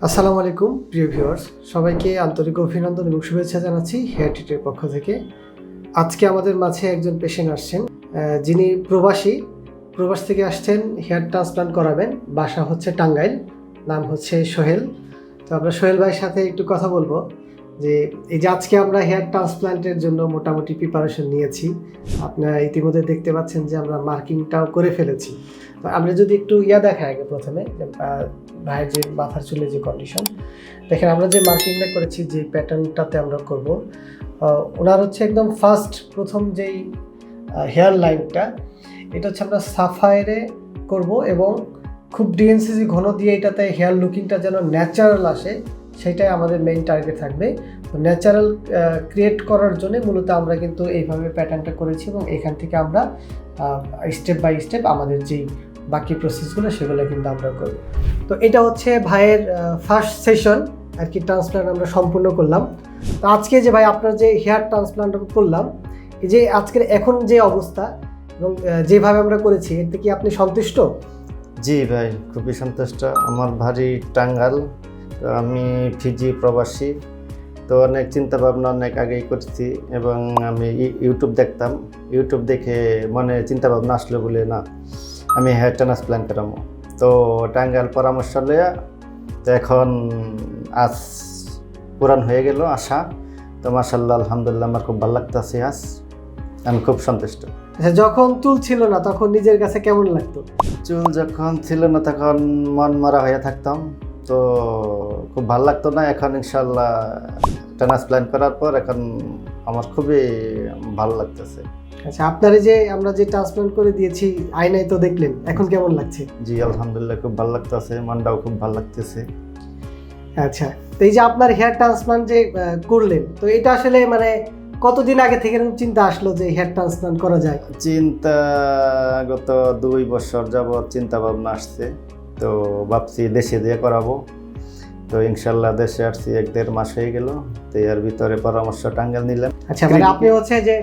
আসসালামু আলাইকুম প্রিয় ভিউয়ার্স, সবাইকে আন্তরিক অভিনন্দন এবং শুভেচ্ছা জানাচ্ছি হেয়ার ট্রিটের পক্ষ থেকে। আজকে আমাদের মাঝে একজন পেশেন্ট আসছেন, যিনি প্রবাস থেকে আসছেন হেয়ার ট্রান্সপ্লান্ট করাবেন। বাসা হচ্ছে টাঙ্গাইল, নাম হচ্ছে সোহেল। তো আমরা সোহেল ভাইয়ের সাথে একটু কথা বলবো যে এই যে আজকে আমরা হেয়ার ট্রান্সপ্লান্টের জন্য মোটামুটি প্রিপারেশন নিয়েছি। আপনারা ইতিমধ্যে দেখতে পাচ্ছেন যে আমরা মার্কিংটাও করে ফেলেছি। তো আমরা যদি একটু দেখাই আগে প্রথমে ভাইয়ের যে মাথার চুলের যে কন্ডিশন দেখেন, আমরা যে মার্কিংটা করেছি, যে প্যাটার্নটাতে আমরা করব, ওনার হচ্ছে একদম প্রথম যেই হেয়ার লাইনটা, এটা হচ্ছে আমরা সাফায়ারে করব এবং খুব ডিএনসিসি ঘন দিয়ে এটাতে হেয়ার লুকিংটা যেন ন্যাচারাল আসে, সেটাই আমাদের মেইন টার্গেট থাকবে। তো ন্যাচারাল ক্রিয়েট করার জন্য মূলত আমরা কিন্তু এইভাবে প্যাটার্নটা করেছি এবং এখান থেকে আমরা স্টেপ বাই স্টেপ আমাদের যেই বাকি প্রসেসগুলো সেগুলো কিন্তু আমরা করব। তো এটা হচ্ছে ভাইয়ের ফার্স্ট সেশন আর কি, ট্রান্সপ্লান্ট আমরা সম্পূর্ণ করলাম। তো আজকে যে ভাই আপনার যে হেয়ার ট্রান্সপ্লান্ট করলাম, এই যে আজকের এখন যে অবস্থা এবং যেভাবে আমরা করেছি, এতে কি আপনি সন্তুষ্ট? জি ভাই, খুবই সন্তুষ্ট। আমার বাড়ি টাঙ্গাইল, তো আমি ফিজি প্রবাসী। তো অনেক চিন্তা ভাবনা অনেক আগেই করছি এবং আমি ইউটিউব দেখতাম। ইউটিউব দেখে মনে চিন্তা ভাবনা আসলো বলে না আমি হেয়ার ট্রান্সপ্লান্ট করাবো। তো টাঙ্গাইল পরামর্শ লইয়া তো এখন আজ পুরান হয়ে গেল আশা। তো মাশাআল্লাহ আলহামদুলিল্লাহ, আমার খুব ভালো লাগতেছে। আজ আমি খুব সন্তুষ্ট। আচ্ছা, যখন চুল ছিল না তখন নিজের কাছে কেমন লাগতো? চুল যখন ছিল না তখন মন মারা হয়ে থাকতাম, তো খুব ভালো লাগতো না। এখন ইনশাল্লাহ ট্রান্সপ্লান্ট করার পর এখন আমার খুবই ভালো লাগতেছে। আচ্ছা, আপনার যে আমরা যে ট্রান্সপ্লান্ট করে দিয়েছি আয়নায় তো দেখলেন, এখন কেমন লাগছে? জি আলহামদুলিল্লাহ, খুব ভালো লাগতেছে, মনটাও খুব ভালো লাগতেছে। আচ্ছা, তো এই যে আপনার হেয়ার ট্রান্সপ্লান্ট যে করলেন, তো এটা আসলে মানে কতদিন আগে থেকে চিন্তা আসলো যে হেয়ার ট্রান্সপ্লান্ট করা যায়? চিন্তা গত 2 বছর যাবৎ চিন্তা ভাবনা আসছে। তো ভাবছি দেশে দিয়ে করাবো। তো ইনশাল্লাহ দেশে আসছি 1-1.5 মাস হয়ে গেল। তো এর ভিতরে পরামর্শ টাঙ্গাইল নিলাম। আচ্ছা, মানে আপনি হচ্ছে যে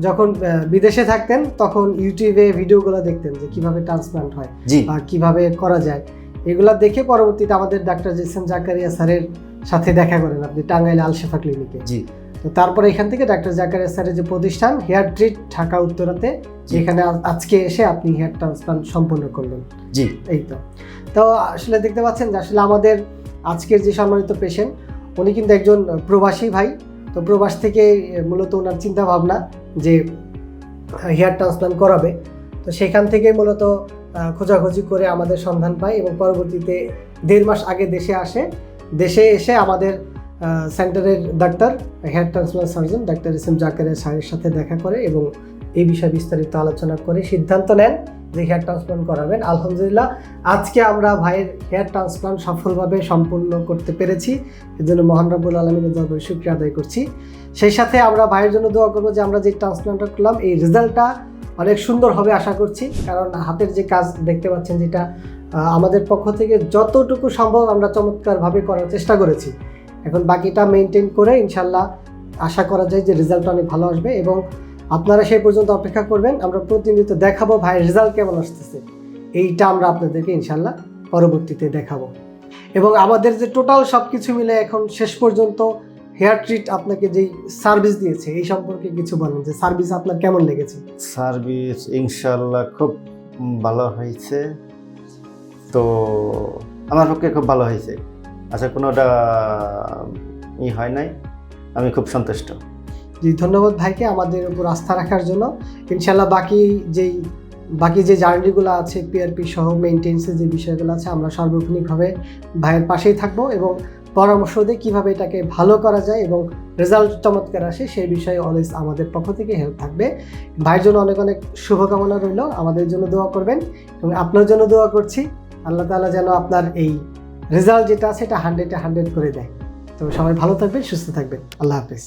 যখন বিদেশে থাকতেন তখন ইউটিউবে ভিডিওগুলো দেখতেন যে কিভাবে ট্রান্সপ্লান্ট হয় বা কিভাবে করা যায়, এগুলা দেখে পরবর্তীতে আমাদের ডাক্তার জেসেম জাকারিয়া স্যারের সাথে দেখা করেন আপনি টাঙ্গাইল আল শেফা ক্লিনিকে। জি। তো তারপরে এখান থেকে ডাক্তার জাকারিয়া স্যারের যে প্রতিষ্ঠান হেয়ার ট্রিট ঢাকা উত্তরাতে, এখানে আজকে এসে আপনি হেয়ার ট্রান্সপ্লান্ট সম্পন্ন করলেন। জি। এই তো আসলে দেখতে পাচ্ছেন যে আসলে আমাদের আজকের যে সম্মানিত পেশেন্ট, উনি কিন্তু একজন প্রবাসী ভাই। তো প্রবাস থেকে মূলত ওনার চিন্তা ভাবনা যে হেয়ার ট্রান্সপ্লান্ট করাবে। তো সেখান থেকে মূলত খোঁজাখুঁজি করে আমাদের সন্ধান পায় এবং পরবর্তীতে 1.5 মাস আগে দেশে আসে। দেশে এসে আমাদের সেন্টারের ডাক্তার হেয়ার ট্রান্সপ্লান্ট সার্জন ডাক্তার এস এম জাকারিয়া স্যারের সাথে দেখা করে এবং এই বিষয়ে বিস্তারিত আলোচনা করে সিদ্ধান্ত নেন যে হেয়ার ট্রান্সপ্লান্ট করাবেন। আলহামদুলিল্লাহ, আজকে আমরা ভাইয়ের হেয়ার ট্রান্সপ্লান্ট সফলভাবে সম্পূর্ণ করতে পেরেছি। এর জন্য মহান রব্বুল আলামিনের দরবারে শুকরিয়া আদায় করছি। সেই সাথে আমরা ভাইয়ের জন্য দোয়া করবো যে আমরা যে ট্রান্সপ্লান্টটা করলাম এই রেজাল্টটা অনেক সুন্দর হবে আশা করছি। কারণ হাতের যে কাজ দেখতে পাচ্ছেন, যেটা আমাদের পক্ষ থেকে যতটুকু সম্ভব আমরা চমৎকারভাবে করার চেষ্টা করেছি। এখন বাকিটা মেনটেন করে ইনশাল্লাহ আশা করা যায় যে রেজাল্টটা অনেক ভালো আসবে এবং আপনারা সেই পর্যন্ত অপেক্ষা করবেন। আমরা প্রতিনিয়ত দেখাবো ভাইয়ের রেজাল্ট কেমন আসতেছে, এইটা আমরা আপনাদেরকে ইনশাল্লাহ পরবর্তীতে দেখাবো। এবং আমাদের যে টোটাল সব কিছু মিলে এখন শেষ পর্যন্ত হেয়ার ট্রিট আপনাকে যেই সার্ভিস দিয়েছে, এই সম্পর্কে কিছু বলেন যে সার্ভিস আপনার কেমন লেগেছে? সার্ভিস ইনশাল্লাহ খুব ভালো হয়েছে। তো আমার পক্ষে খুব ভালো হয়েছে। আচ্ছা, কোনোটা হয় নাই, আমি খুব সন্তুষ্ট। জি, ধন্যবাদ ভাইকে আমাদের উপর আস্থা রাখার জন্য। ইনশাল্লাহ বাকি যে জার্নিগুলো আছে, পিআরপি সহ মেইনটেন্সের যে বিষয়গুলো আছে, আমরা সার্বক্ষণিকভাবে ভাইয়ের পাশেই থাকবো এবং পরামর্শ দিয়ে কীভাবে এটাকে ভালো করা যায় এবং রেজাল্ট চমৎকার আসে সেই বিষয়ে অলওয়েজ আমাদের পক্ষ থেকে হেল্প থাকবে। ভাইয়ের জন্য অনেক অনেক শুভকামনা রইল, আমাদের জন্য দোয়া করবেন এবং আপনার জন্য দোয়া করছি। আল্লাহ তাআলা যেন আপনার এই রেজাল্ট যেটা আছে এটা 100-এ 100 করে দেয়। তো সবাই ভালো থাকবেন, সুস্থ থাকবেন। আল্লাহ হাফেজ।